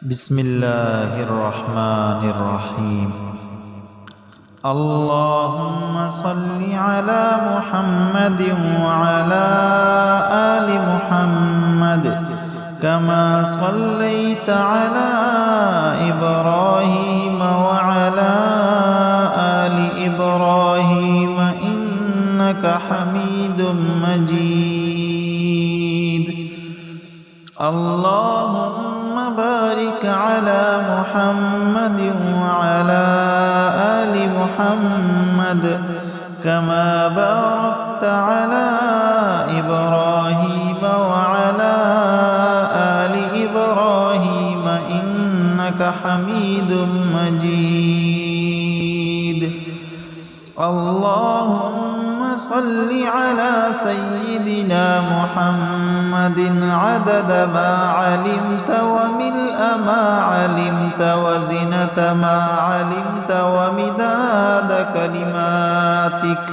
بسم الله الرحمن الرحيم. اللهم صل على محمد وعلى آل محمد كما صليت على إبراهيم وعلى آل إبراهيم إنك حميد مجيد. اللهم بارك على محمد وعلى آل محمد كما باركت على إبراهيم وعلى آل إبراهيم إنك حميد مجيد. اللهم صل على سيدنا محمد عدد ما علمت وملء ما علمت وزنة ما علمت ومداد كلماتك.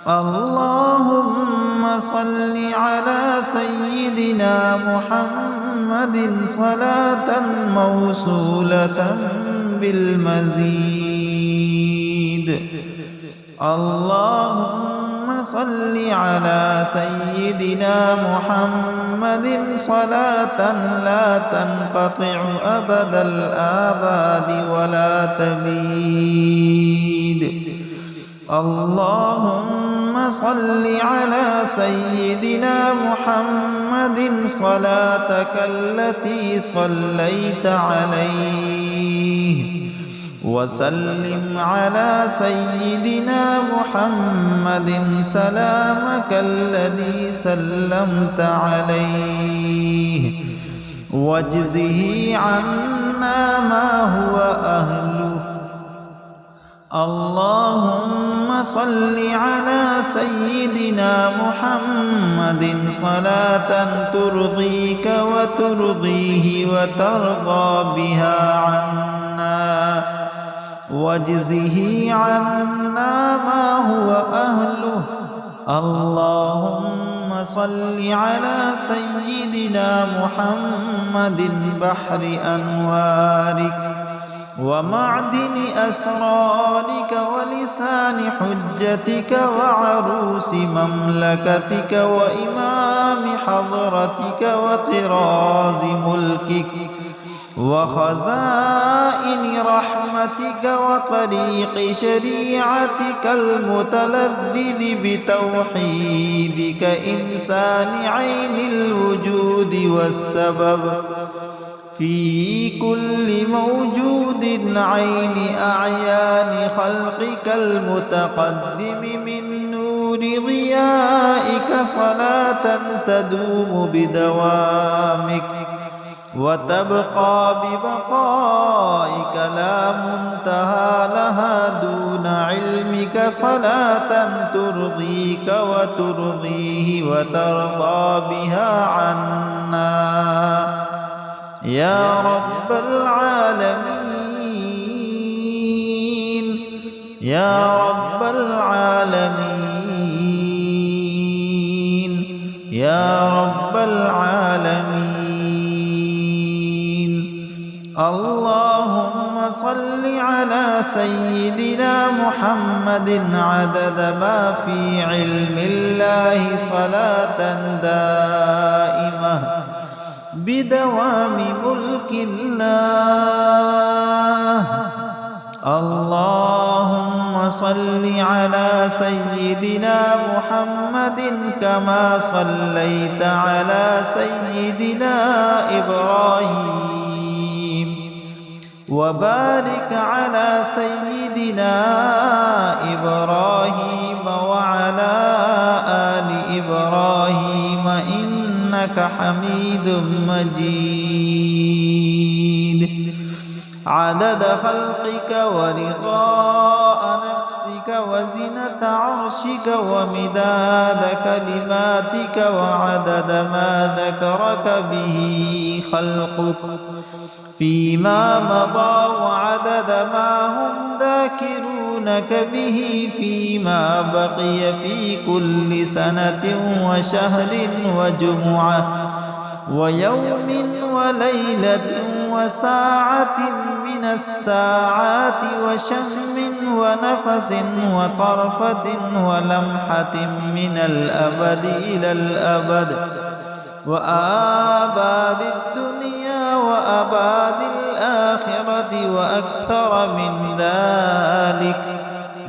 اللهم صل على سيدنا محمد صلاة موصولة بالمزيد. اللهم صل على سيدنا محمد صلاة لا تنقطع أبد الآباد ولا تبيد. اللهم صل على سيدنا محمد صلاتك التي صليت عليه وسلم على سيدنا محمد سلامك الذي سلمت عليه واجزه عنا ما هو أهله. اللهم صل على سيدنا محمد صلاة ترضيك وترضيه وترضى بها عنا واجزه عنا ما هو أهله. اللهم صل على سيدنا محمد بحر أنوارك ومعدن أسرارك ولسان حجتك وعروس مملكتك وإمام حضرتك وطراز ملكك وخزائن رحمتك وطريق شريعتك المتلذذ بتوحيدك إنسان عين الوجود والسبب في كل موجود عين أعيان خلقك المتقدم من نور ضيائك صلاة تدوم بدوامك وتبقى ببقائك لا منتهى لها دون علمك صلاة ترضيك وترضيه وترضى بها عنا يا رب العالمين يا رب العالمين يا رب العالمين. اللهم صل على سيدنا محمد عدد ما في علم الله صلاة دائمة بدوام ملك الله. اللهم صل على سيدنا محمد كما صليت على سيدنا إبراهيم وبارك على سيدنا إبراهيم وعلى آل إبراهيم إنك حميد مجيد. عدد خلقك ورضاء نفسك وزنة عرشك ومداد كلماتك وعدد ما ذكرك به خلقك فيما مضى وعدد ما هم ذاكرونك به فيما بقي في كل سنة وشهر وجمعة ويوم وليلة وساعة من الساعات وشم ونفس وطرفة ولمحة من الأبد إلى الأبد وآباد الدنيا وأباد الآخرة وأكثر من ذلك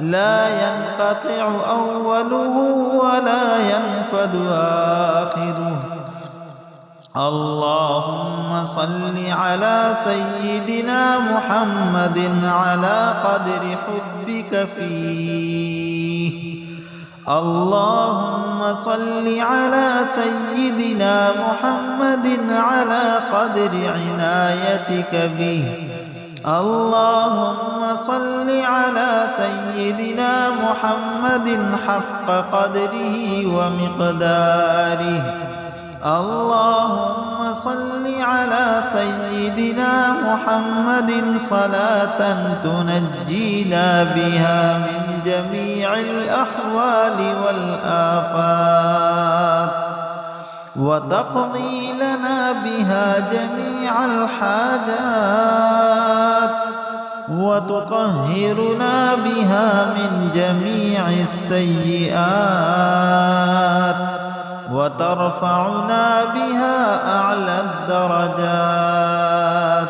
لا ينقطع أوله ولا ينفد آخره. اللهم صل على سيدنا محمد على قدر حبك فيه. اللهم صل على سيدنا محمد على قدر عنايتك به. اللهم صل على سيدنا محمد حق قدره ومقداره. اللهم صل على سيدنا محمد صلاة تنجينا بها من جميع الأحوال والآفات وتقضي لنا بها جميع الحاجات وتطهرنا بها من جميع السيئات وترفعنا بها أعلى الدرجات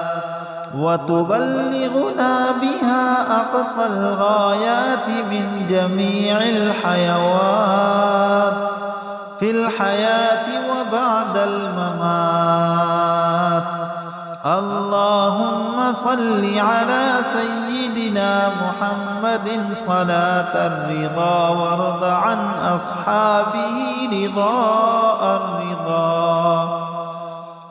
وتبلغنا بها أقصى الغايات من جميع الحيوات في الحياة وبعد الممات. اللهم صل على سيدنا محمد صلاة الرضا وارض عن أصحابه رضاء الرضا.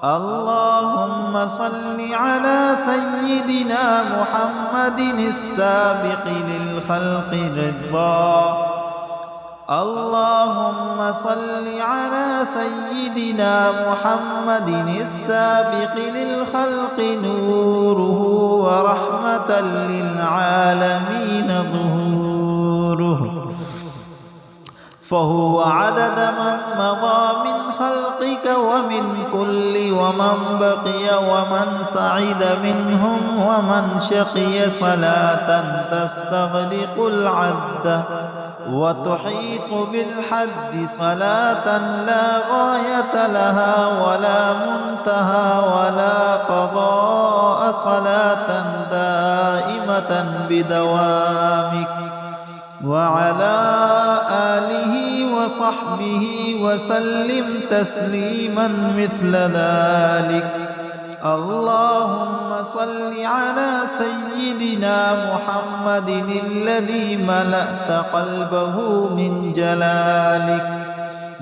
اللهم صل على سيدنا محمد السابق للخلق رضا. اللهم صل على سيدنا محمد السابق للخلق نوره ورحمة للعالمين ظهوره. فهو عدد من مضى من خلقك ومن كل ومن بقي ومن سعد منهم ومن شقي صلاة تستغرق العد وتحيط بالحد صلاة لا غاية لها ولا منتهى ولا قضاء صلاة دائمة بدوامك وعلى آله وصحبه وسلم تسليما مثل ذلك. اللهم صل على سيدنا محمد الذي ملأت قلبه من جلالك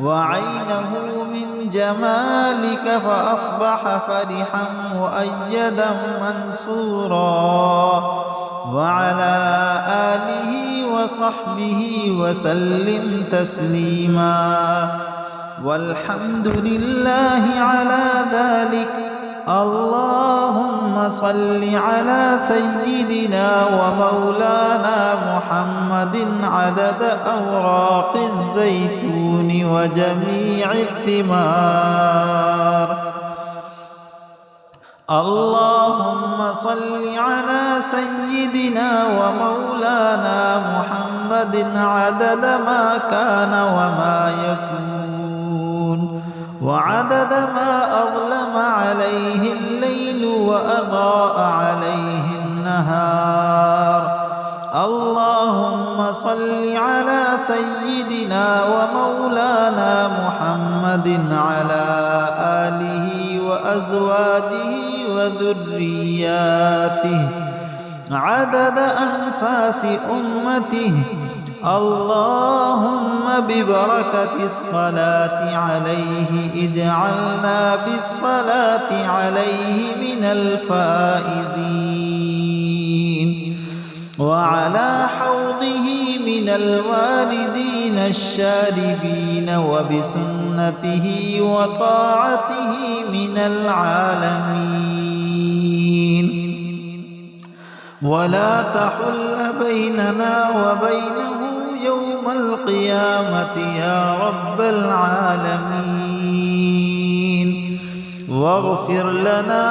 وعينه من جمالك فأصبح فرحا مؤيدا منصورا وعلى آله وصحبه وسلم تسليما. والحمد لله على ذلك. اللهم صل على سيدنا ومولانا محمد عدد أوراق الزيتون وجميع الثمار. اللهم صل على سيدنا ومولانا محمد عدد ما كان وما يكون وعدد ما أظلم عليه الليل وأضاء عليه النهار. اللهم صل على سيدنا ومولانا محمد على آله وأزواجه وذرياته عدد أنفاس أمته. اللهم ببركة الصلاة عليه اجعلنا بالصلاة عليه من الفائزين وعلى حوضه من الواردين الشاربين وبسنته وطاعته من العالمين. ولا تحل بيننا وبينه يوم القيامة يا رب العالمين. واغفر لنا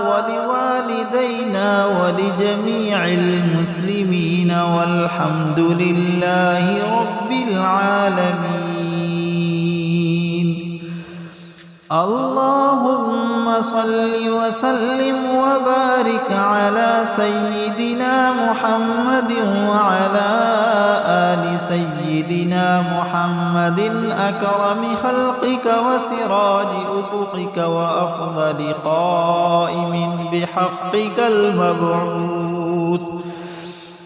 ولوالدينا ولجميع المسلمين والحمد لله رب العالمين. اللهم صل وسلم وبارك على سيدنا محمد وعلى آل سيدنا محمد أكرم خلقك وسراج أفقك وأفضل قائم بحقك المبعوث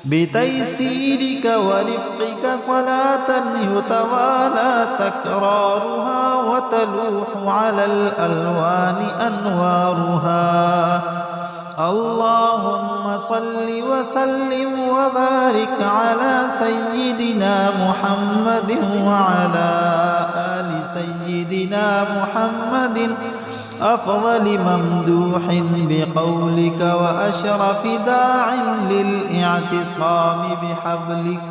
بتيسيرك ورفقك صلاة يتوالى تكرارها وتلوح على الألوان أنوارها. اللهم صل وسلم وبارك على سيدنا محمد وعلى آل سيدنا محمد أفضل ممدوح بقولك وأشرف داع للاعتصام بحبلك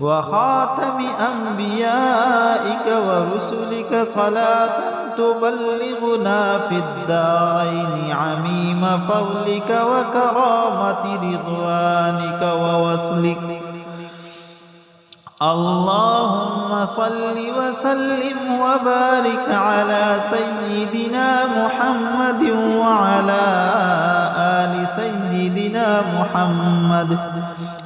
وخاتم أنبيائك ورسلك صلاة تبلغنا في الدارين عميم فضلك وكرامة رضوانك ووصلك. اللهم صل وسلم وبارك على سيدنا محمد وعلى آل سيدنا محمد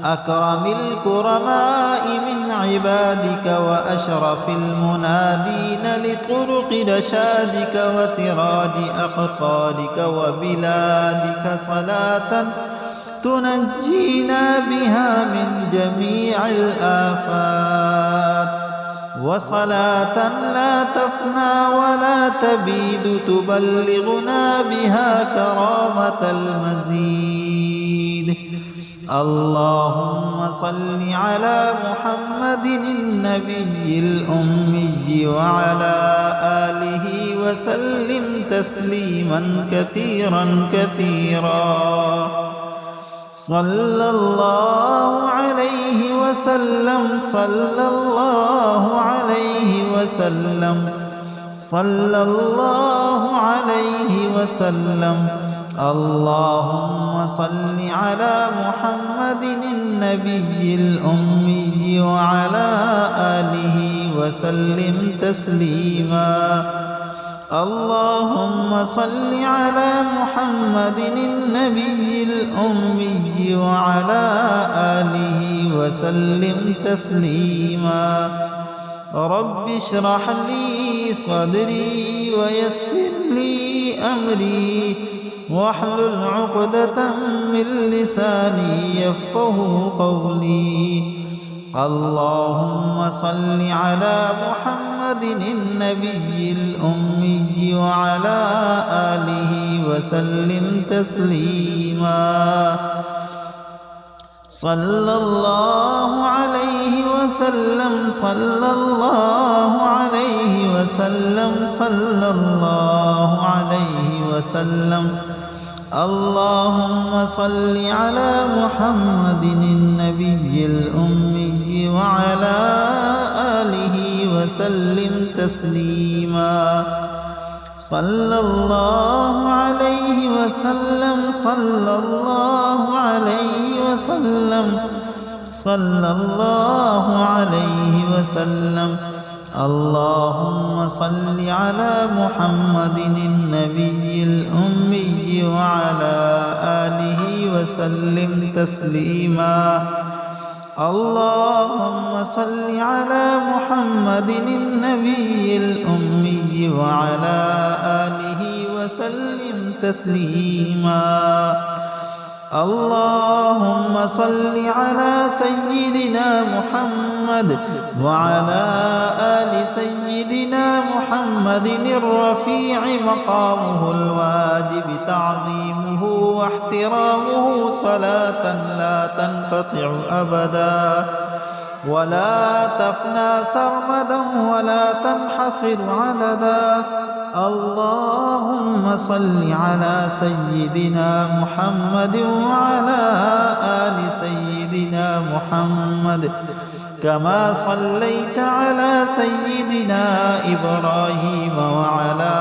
أكرم الكرماء من عبادك وأشرف المنادين لطرق رشادك وسراج أقطارك وبلادك صلاة تنجينا بها من جميع الآفات وصلاة لا تفنى ولا تبيد تبلغنا بها كرامة المزيد. اللهم صل على محمد النبي الأمي وعلى آله وسلم تسليما كثيرا كثيرا. صلى الله عليه وسلم صلى الله عليه وسلم صلى الله عليه وسلم. اللهم صل على محمد النبي الأمي وعلى آله وسلم تسليما. اللهم صل على محمد النبي الأمي وعلى آله وسلم تسليما. رب اشرح لي صدري ويسر لي أمري واحلل عقدة من لساني يفقه قولي. اللهم صل على محمد النبي الأمي وعلى آله وسلم تسليما. صلى الله عليه وسلم صلى الله عليه وسلم صلى الله عليه وسلم. اللهم صل على محمد النبي الأمي وعلى آله وسلم تسليما. صلى الله عليه وسلم صلى الله عليه وسلم صلى الله عليه وسلم. اللهم صل على محمد النبي الأمي وعلى آله وسلم تسليما. اللهم صل على محمد النبي الأمي وعلى آله وسلم تسليما. اللهم صل على سيدنا محمد وعلى آل سيدنا محمد الرفيع مقامه الواجب تعظيمه واحترامه صلاة لا تنقطع أبدا ولا تفنى سرمدا ولا تنحصر عددا. اللهم صل على سيدنا محمد وعلى آل سيدنا محمد كما صليت على سيدنا إبراهيم وعلى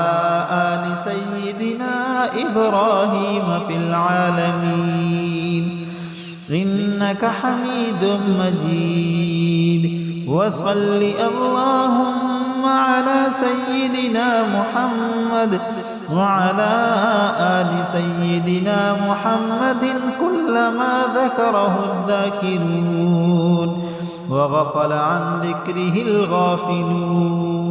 آل سيدنا إبراهيم في العالمين إنك حميد مجيد. وصل اللهم على سيدنا محمد وعلى آل سيدنا محمد كلما ذكره الذاكرون وغفل عن ذكره الغافلون.